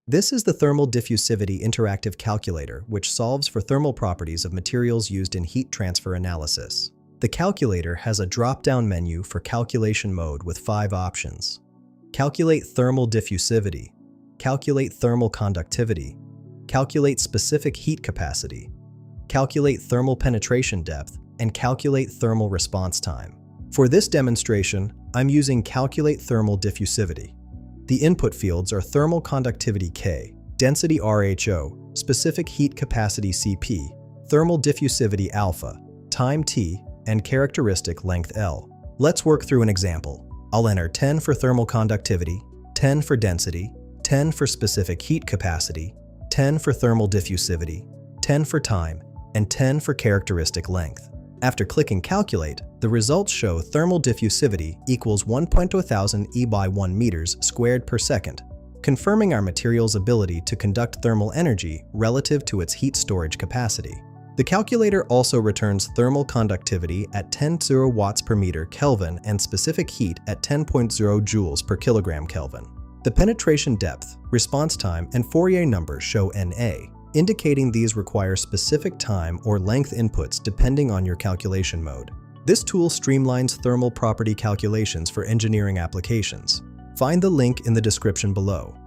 This is the Thermal Diffusivity Interactive Calculator, which solves for thermal properties of materials used in heat transfer analysis. The calculator has a drop-down menu for calculation mode with 5 options. Calculate thermal diffusivity, calculate thermal conductivity, calculate specific heat capacity, calculate thermal penetration depth, and calculate thermal response time. For this demonstration, I'm using Calculate Thermal Diffusivity. The input fields are thermal conductivity K, density RHO, specific heat capacity Cp, thermal diffusivity alpha, time T, and characteristic length L. Let's work through an example. I'll enter 10 for thermal conductivity, 10 for density, 10 for specific heat capacity, 10 for thermal diffusivity, 10 for time, and 10 for characteristic length. After clicking Calculate, the results show thermal diffusivity equals 1.2000 E by 1 meters squared per second, confirming our material's ability to conduct thermal energy relative to its heat storage capacity. The calculator also returns thermal conductivity at 10.0 watts per meter Kelvin and specific heat at 10.0 joules per kilogram Kelvin. The penetration depth, response time, and Fourier numbers show NA, indicating these require specific time or length inputs depending on your calculation mode. This tool streamlines thermal property calculations for engineering applications. Find the link in the description below.